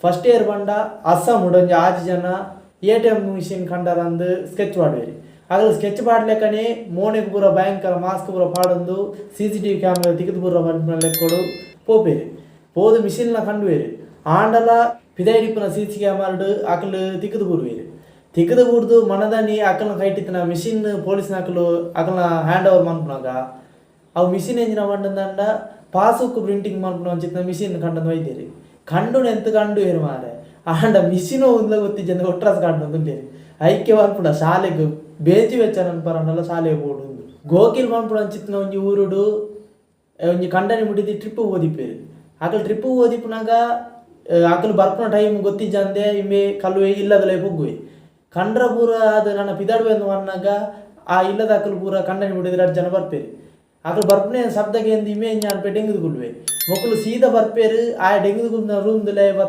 First year ಬಂಡ ಅಸ್ಸಾಂ ಉಡೊಂಜಿ 6 ಜನ ATM machine ಕಂಡರಂದು sketch ಪಾಡುವೆರಿ. ಆಗಲು ಸ್ಕೆಚ್ ಪಾಡ್ಲೆಕ್ಕನೆ ಮೋನೆಗೆ ಪೂರ ಭಯಂಕರ ಮಾಸ್ಕ್ ಪೂರ ಪಾಡೊಂದು CCTV ಕ್ಯಾಮ್ರಾ ತಿಕ್ಕಿದು ಪೂರ ಲೆಕ್ಕೊಡು ಪೋಪೇರಿ ಪೋದು ಮಿಷಿನ್ಲ ಕಂಡುವೇರಿ ಆಂಡಲ ಪಿದೈಡಿಪ್ಪುನ CC ಕ್ಯಾಮರಾಡು ಅಕಲು ತಿಕ್ಕಿದು ಪೂರ್ವೇರಿ ತಿಕ್ಕಿದು ಪೂರ್ದು ಮನದನಿ ಅಕಲ್ನ ಕೈಟಿತ್ತಿನ ಮಿಷಿನ್ ಪೊಲೀಸ್ನ ಅಕಲ್ನ ಹ್ಯಾಂಡ್ ಓವರ್ ಮನ್ಪುನಾಗ ಅವು ಮಿಷಿನ್ ಎಂಜಿನ ಬಂದಂದ ಪಾಸ್ಬುಕ್ ಪ್ರಿಂಟಿಂಗ್ ಮನ್ಪುನ ಒಂಚಿತ್ತಿನ ಮಿಷಿನ್ ಕಂಡಂದು ಒಯ್ದೇರಿ ಕಂಡು ಎಂತ ಕಂಡು ಏರು ಮಾರೆ ಆಂಡ ಮಿಷಿನ್ ಒಂದ್ಲ ಗೊತ್ತಿಜ್ಜಂದ ಒಟ್ರಾಸ್ ಕಂಡು ಐಕ್ಯ ಮನ್ಪುನ ಶಾಲೆಗೆ ಬೇಜಿ ವೆಚ್ಚ ನನ್ಪರನಲ್ಲ ಶಾಲೆಗೆ ಬೋಡು ಗೋಕಿಲ್ ಮನ್ಪುನ ಅಂಚಿತ್ತಿನ ಒಂಜಿ ಊರುಡು ಒಂಜಿ ಕಂಡನಿ ಮುಟ್ಟಿದ್ದು ಟ್ರಿಪ್ ಓದಿಪ್ಪೇರು ಅಕಲ್ ಟ್ರಿಪ್ ಓದಿಪ್ಪುನಾಗ ಅಕಲು ಬರ್ಪುನ ಟೈಮ್ ಗೊತ್ತಿಜ್ಜಂದೆ ಇಮ್ಮೆ ಕಲ್ಲುವೆ ಇಲ್ಲದಲ್ಲೇ ಪೊಗ್ಗುವೆ ಕಂಡ್ರ ಪೂರ ಅದು ನನ್ನ ಪಿದಾಡುವೆ ಎಂದು ಅನ್ನಾಗ ಆ ಇಲ್ಲದ ಅಕಲು ಪೂರ ಕಂಡನಿ ಮುಟ್ಟಿದ್ರೆ 2 ಜನ ಬರ್ಪೇರು ಅಕಲು ಬರ್ಪನೆ ಶಬ್ದಕ್ಕೆ ಎಂದು ಇಮೆ ಅನ್ಪೆ ಡೆಂಗಿದು ಕುಲ್ವೆ ಮಕ್ಕಳು ಸೀದಾ ಬರ್ಪೇರು ಆ ಡೆಂಗಿದು ಕುಲ್ನ ರೂಮ್ದಲ್ಲೇ